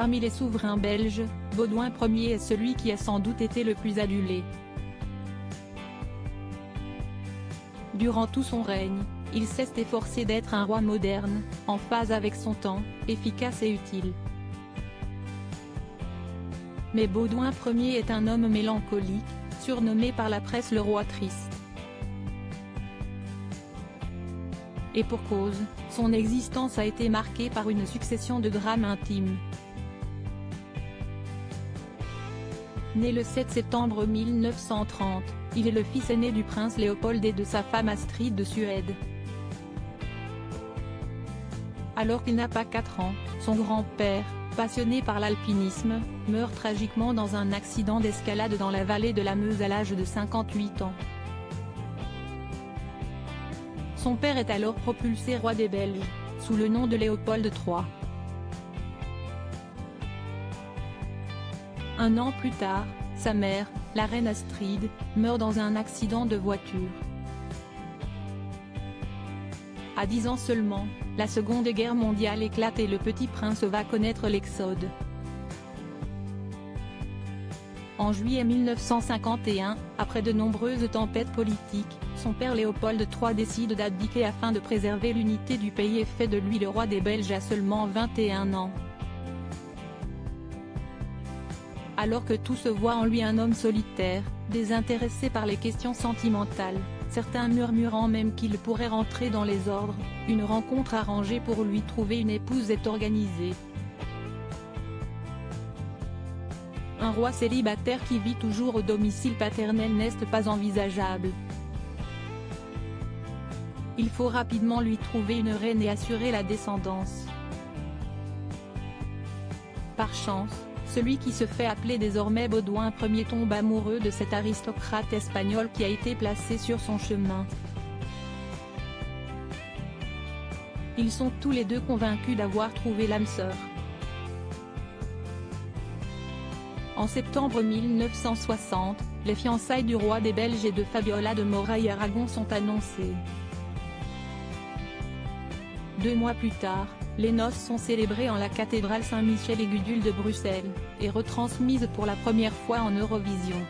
Parmi les souverains belges, Baudouin Ier est celui qui a sans doute été le plus adulé. Durant tout son règne, il s'est efforcé d'être un roi moderne, en phase avec son temps, efficace et utile. Mais Baudouin Ier est un homme mélancolique, surnommé par la presse le roi triste. Et pour cause, son existence a été marquée par une succession de drames intimes. Né le 7 septembre 1930, il est le fils aîné du prince Léopold et de sa femme Astrid de Suède. Alors qu'il n'a pas 4 ans, son grand-père, passionné par l'alpinisme, meurt tragiquement dans un accident d'escalade dans la vallée de la Meuse à l'âge de 58 ans. Son père est alors propulsé roi des Belges, sous le nom de Léopold III. Un an plus tard, sa mère, la reine Astrid, meurt dans un accident de voiture. À 10 ans seulement, la Seconde Guerre mondiale éclate et le petit prince va connaître l'exode. En juillet 1951, après de nombreuses tempêtes politiques, son père Léopold III décide d'abdiquer afin de préserver l'unité du pays et fait de lui le roi des Belges à seulement 21 ans. Alors que tout se voit en lui un homme solitaire, désintéressé par les questions sentimentales, certains murmurant même qu'il pourrait rentrer dans les ordres, une rencontre arrangée pour lui trouver une épouse est organisée. Un roi célibataire qui vit toujours au domicile paternel n'est pas envisageable. Il faut rapidement lui trouver une reine et assurer la descendance. Par chance, celui qui se fait appeler désormais Baudouin Ier tombe amoureux de cet aristocrate espagnol qui a été placé sur son chemin. Ils sont tous les deux convaincus d'avoir trouvé l'âme sœur. En septembre 1960, les fiançailles du roi des Belges et de Fabiola de Moraille-Aragon sont annoncées. 2 mois plus tard, les noces sont célébrées en la cathédrale Saint-Michel et Gudule de Bruxelles, et retransmises pour la première fois en Eurovision.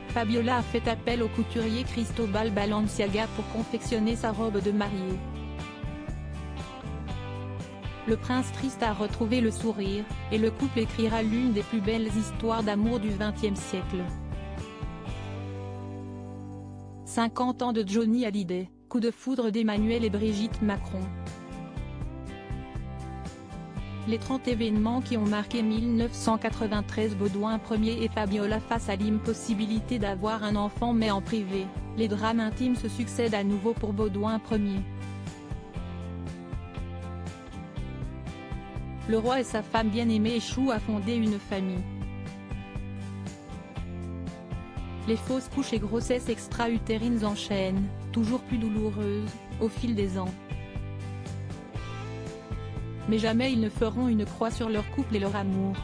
Fabiola a fait appel au couturier Cristobal Balenciaga pour confectionner sa robe de mariée. Le prince triste a retrouvé le sourire, et le couple écrira l'une des plus belles histoires d'amour du XXe siècle. 50 ans de Johnny Hallyday, coup de foudre d'Emmanuel et Brigitte Macron. Les 30 événements qui ont marqué 1993 Baudouin Ier et Fabiola face à l'impossibilité d'avoir un enfant mais en privé, les drames intimes se succèdent à nouveau pour Baudouin Ier. Le roi et sa femme bien-aimée échouent à fonder une famille. Les fausses couches et grossesses extra-utérines enchaînent, toujours plus douloureuses, au fil des ans. Mais jamais ils ne feront une croix sur leur couple et leur amour.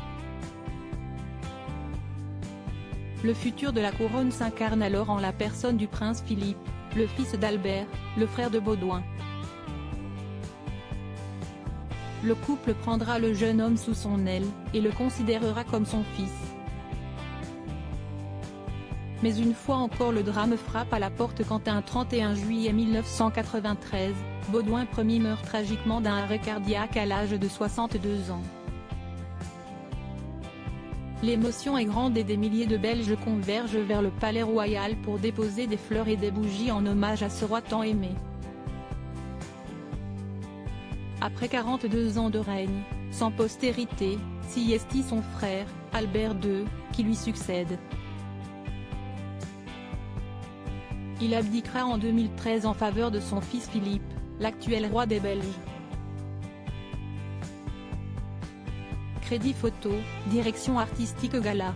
Le futur de la couronne s'incarne alors en la personne du prince Philippe, le fils d'Albert, le frère de Baudouin. Le couple prendra le jeune homme sous son aile, et le considérera comme son fils. Mais une fois encore le drame frappe à la porte quand un 31 juillet 1993, Baudouin Ier meurt tragiquement d'un arrêt cardiaque à l'âge de 62 ans. L'émotion est grande et des milliers de Belges convergent vers le palais royal pour déposer des fleurs et des bougies en hommage à ce roi tant aimé. Après 42 ans de règne, sans postérité, c'est son frère, Albert II, qui lui succède. Il abdiquera en 2013 en faveur de son fils Philippe, l'actuel roi des Belges. Crédit photo, direction artistique gala.